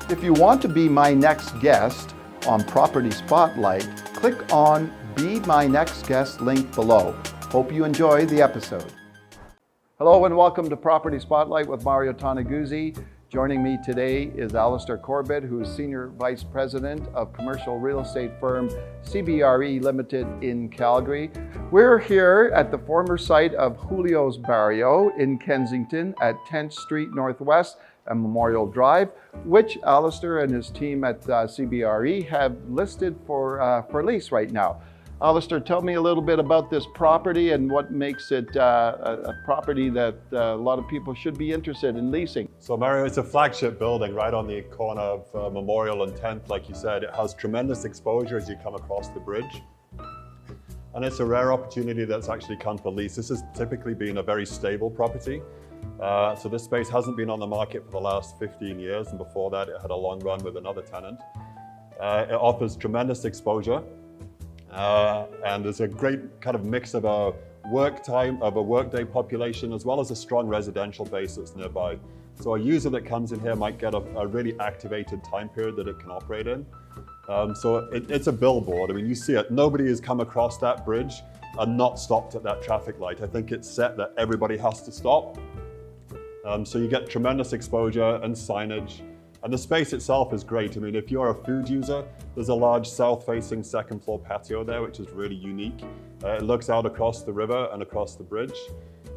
If you want to be my next guest on Property Spotlight, click on Be My Next Guest link below. Hope you enjoy the episode. Hello and welcome to Property Spotlight with Mario Toneguzzi. Joining me today is Alistair Corbett, who is Senior Vice President of commercial real estate firm CBRE Limited in Calgary. We're here at the former site of Julio's Barrio in Kensington at 10th Street Northwest and Memorial Drive, which Alistair and his team at CBRE have listed for lease right now. Alistair, tell me a little bit about this property and what makes it a property that a lot of people should be interested in leasing. So Mario, it's a flagship building right on the corner of Memorial and 10th. Like you said, it has tremendous exposure as you come across the bridge. And it's a rare opportunity that's actually come for lease. This has typically been a very stable property. So this space hasn't been on the market for the last 15 years. And before that, it had a long run with another tenant. It offers tremendous exposure. And there's a great kind of mix of a workday population as well as a strong residential base that's nearby. So a user that comes in here might get a really activated time period that it can operate in. So it's a billboard. I mean, you see it. Nobody has come across that bridge and not stopped at that traffic light. I think it's set that everybody has to stop. So you get tremendous exposure and signage. And the space itself is great. I mean, if you're a food user, there's a large south-facing second floor patio there, which is really unique. It looks out across the river and across the bridge.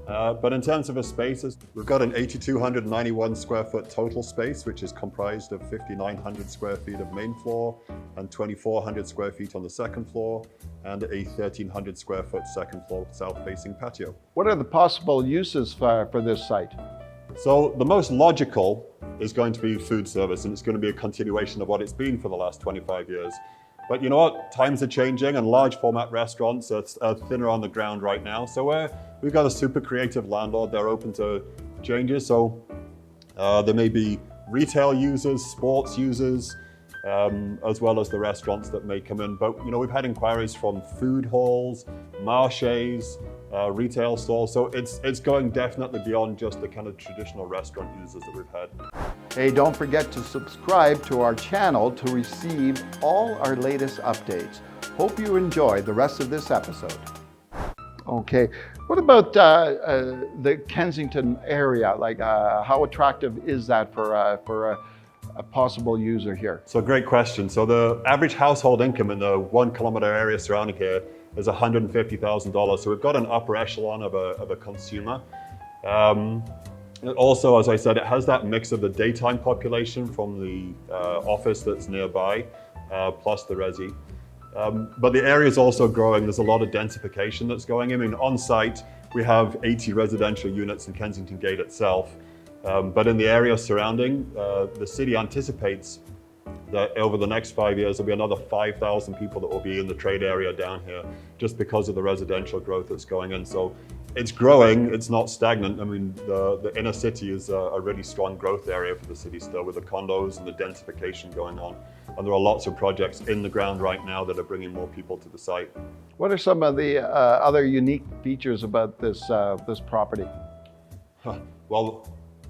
But in terms of the spaces, we've got an 8,291 square foot total space, which is comprised of 5,900 square feet of main floor and 2,400 square feet on the second floor and a 1,300 square foot second floor south-facing patio. What are the possible uses for this site? So the most logical is going to be food service, and it's going to be a continuation of what it's been for the last 25 years. But you know what? Times are changing and large format restaurants are thinner on the ground right now. So we've got a super creative landlord. They're open to changes. So there may be retail users, sports users, as well as the restaurants that may come in. But you know, we've had inquiries from food halls, marchés, retail stores. So it's going definitely beyond just the kind of traditional restaurant users that we've had. Hey, don't forget to subscribe to our channel to receive all our latest updates. Hope you enjoy the rest of this episode. Okay, what about the Kensington area? Like, how attractive is that for a possible user here? So great question. So the average household income in the 1 kilometer area surrounding here is $150,000. So we've got an upper echelon of a consumer. Also, as I said, it has that mix of the daytime population from the office that's nearby, plus the resi. But the area is also growing. There's a lot of densification that's going. I mean, on site, we have 80 residential units in Kensington Gate itself. But in the area surrounding, the city anticipates that over the next 5 years, there'll be another 5,000 people that will be in the trade area down here just because of the residential growth that's going in. So it's growing, it's not stagnant. I mean, the inner city is a really strong growth area for the city still with the condos and the densification going on. And there are lots of projects in the ground right now that are bringing more people to the site. What are some of the other unique features about this property? Well,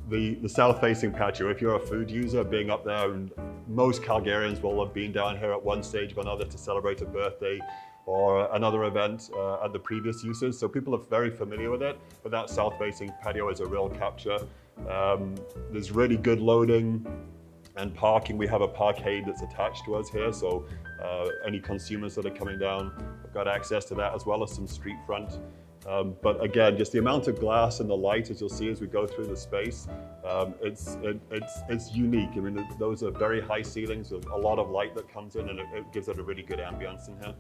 the south-facing patio, if you're a food user, being up there, and most Calgarians will have been down here at one stage or another to celebrate a birthday or another event at the previous uses. So people are very familiar with it, but that south-facing patio is a real capture. There's really good loading and parking. We have a parkade that's attached to us here, so any consumers that are coming down have got access to that, as well as some street front. But again, just the amount of glass and the light, as you'll see as we go through the space, it's unique. I mean, those are very high ceilings with a lot of light that comes in, and it gives it a really good ambience in here.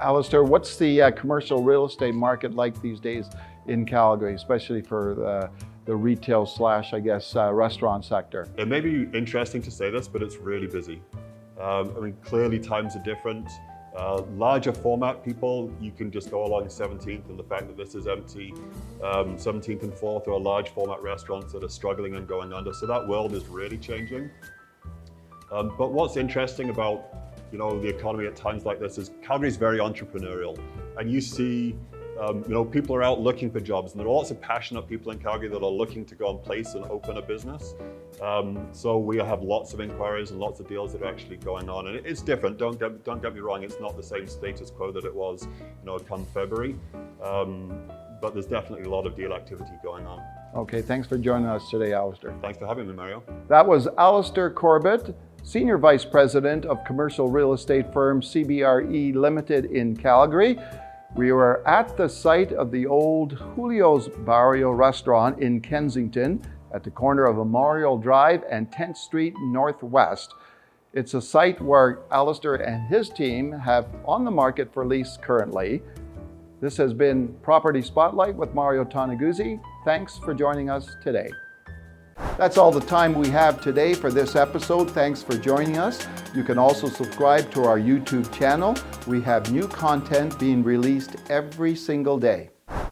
Alistair, what's the commercial real estate market like these days in Calgary, especially for the retail / I guess, restaurant sector? It may be interesting to say this, but it's really busy. I mean, clearly times are different. Larger format people, you can just go along 17th, and the fact that this is empty. 17th and 4th are large format restaurants that are struggling and going under. So that world is really changing. But what's interesting about the economy at times like this is Calgary's very entrepreneurial, and you see People are out looking for jobs, and there are lots of passionate people in Calgary that are looking to go and place and open a business. So we have lots of inquiries and lots of deals that are actually going on, and it's different. Don't get me wrong; it's not the same status quo that it was, come February. But there's definitely a lot of deal activity going on. Okay, thanks for joining us today, Alistair. Thanks for having me, Mario. That was Alistair Corbett, Senior Vice President of commercial real estate firm CBRE Limited in Calgary. We were at the site of the old Julio's Barrio restaurant in Kensington at the corner of Memorial Drive and 10th Street Northwest. It's a site where Alistair and his team have on the market for lease currently. This has been Property Spotlight with Mario Toneguzzi. Thanks for joining us today. That's all the time we have today for this episode. Thanks for joining us. You can also subscribe to our YouTube channel. We have new content being released every single day.